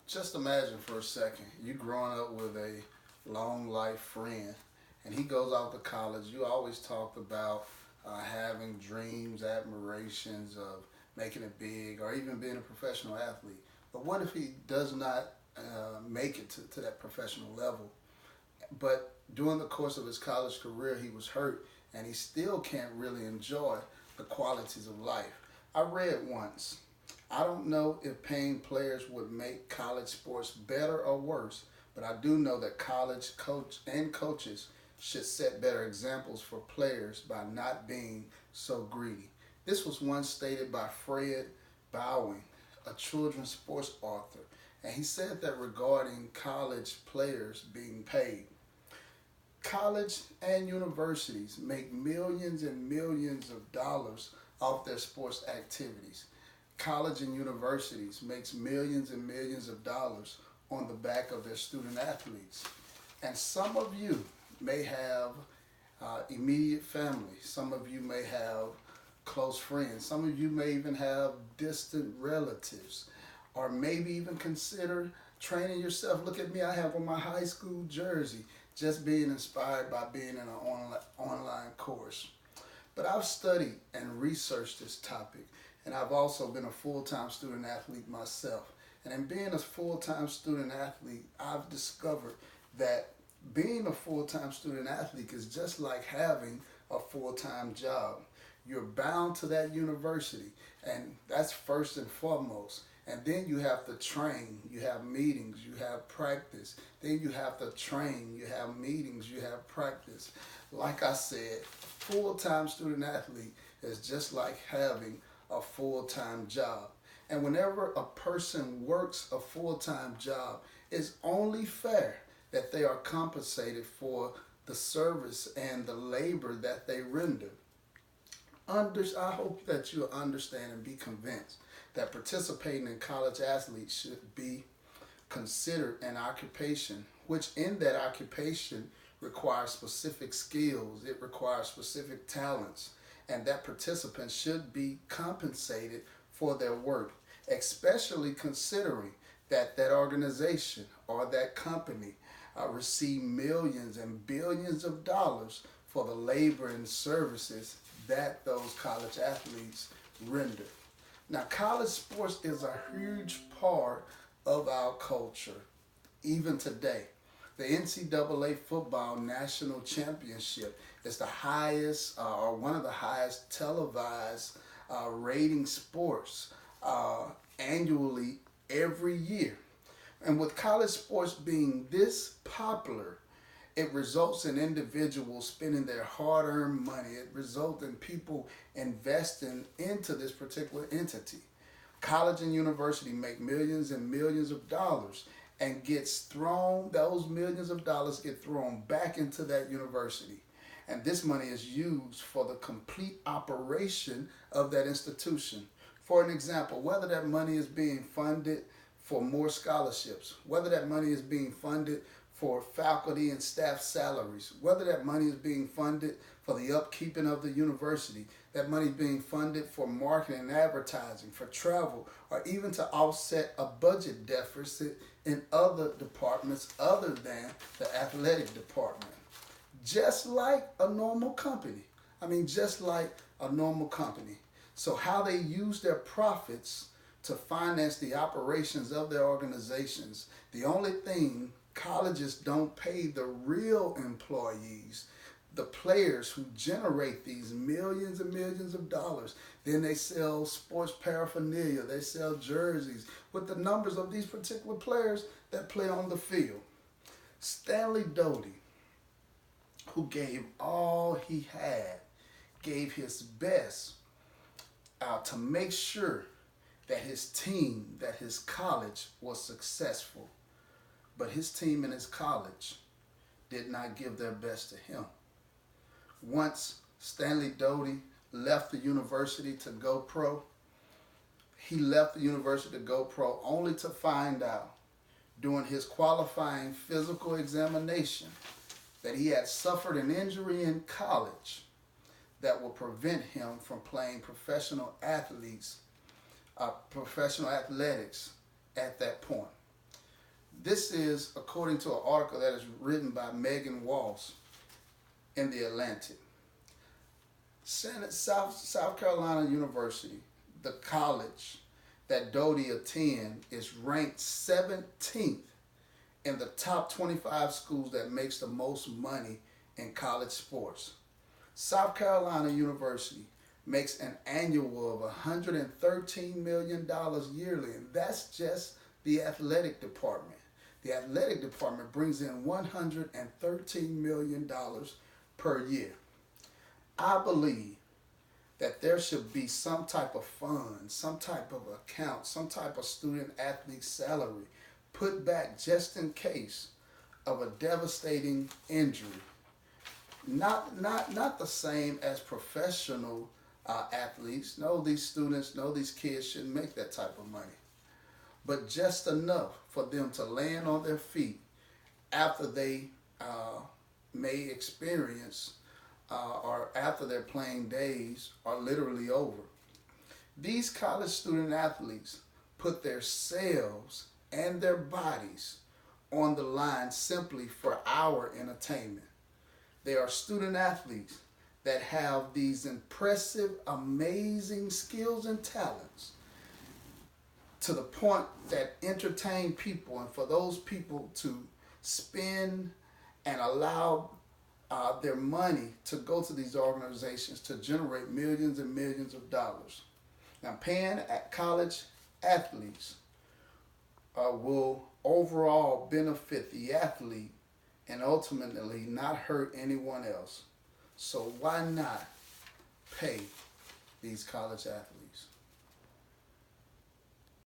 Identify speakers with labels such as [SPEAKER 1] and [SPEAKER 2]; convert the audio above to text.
[SPEAKER 1] Just imagine for a second, you growing up with a long life friend, and he goes off to college. You always talked about having dreams, admirations of making it big, or even being a professional athlete. But what if he does not make it to that professional level? But during the course of his college career, he was hurt, and he still can't really enjoy the qualities of life. I read once, I don't know if paying players would make college sports better or worse, but I do know that college coaches should set better examples for players by not being so greedy. This was once stated by Fred Bowing, a children's sports author, and he said that regarding college players being paid. College and universities make millions and millions of dollars off their sports activities. College and universities makes millions and millions of dollars on the back of their student athletes. And some of you may have immediate family. Some of you may have close friends. Some of you may even have distant relatives, or maybe even consider training yourself. Look at me, I have on my high school jersey, just being inspired by being in an online course. But I've studied and researched this topic, and I've also been a full-time student athlete myself. And in being a full-time student athlete, I've discovered that being a full-time student athlete is just like having a full-time job. You're bound to that university, and that's first and foremost. And then you have to train, you have meetings, you have practice. Then you have to train, you have meetings, you have practice. Like I said, full-time student athlete is just like having a full-time job. And whenever a person works a full-time job, it's only fair that they are compensated for the service and the labor that they render. I hope that you'll understand and be convinced that participating in college athletes should be considered an occupation, which in that occupation requires specific skills, it requires specific talents, and that participants should be compensated for their work, especially considering that that organization or that company receive millions and billions of dollars for the labor and services that those college athletes render. Now, college sports is a huge part of our culture, even today. The NCAA football national championship is the highest, or one of the highest televised rating sports annually every year. And with college sports being this popular, it results in individuals spending their hard-earned money. It results in people investing into this particular entity. College and university make millions and millions of dollars, and those millions of dollars get thrown back into that university. And this money is used for the complete operation of that institution. For an example, whether that money is being funded for more scholarships, whether that money is being funded for faculty and staff salaries, whether that money is being funded for the upkeeping of the university, that money is being funded for marketing and advertising, for travel, or even to offset a budget deficit in other departments other than the athletic department. Just like a normal company. Just like a normal company. So how they use their profits to finance the operations of their organizations. The only thing colleges don't pay the real employees, the players who generate these millions and millions of dollars. Then they sell sports paraphernalia, they sell jerseys with the numbers of these particular players that play on the field. Stanley Doty, who gave all he had, gave his best to make sure that his team, that his college was successful. But his team and his college did not give their best to him. Once Stanley Doty left the university to go pro, he left the university to go pro only to find out during his qualifying physical examination that he had suffered an injury in college that will prevent him from playing professional athletics at that point. This is according to an article that is written by Megan Walsh in The Atlantic. South Carolina University, the college that Doty attend, is ranked 17th in the top 25 schools that makes the most money in college sports. South Carolina University makes an annual of $113 million yearly, and that's just the athletic department. The athletic department brings in $113 million per year. I believe that there should be some type of fund, some type of account, some type of student athlete salary put back just in case of a devastating injury. Not the same as professional athletes. No, these students, no, these kids shouldn't make that type of money. But just enough for them to land on their feet after they may experience or after their playing days are literally over. These college student athletes put their selves and their bodies on the line simply for our entertainment. They are student athletes that have these impressive, amazing skills and talents to the point that entertain people, and for those people to spend and allow their money to go to these organizations to generate millions and millions of dollars. Now, paying college athletes will overall benefit the athlete and ultimately not hurt anyone else. So why not pay these college athletes?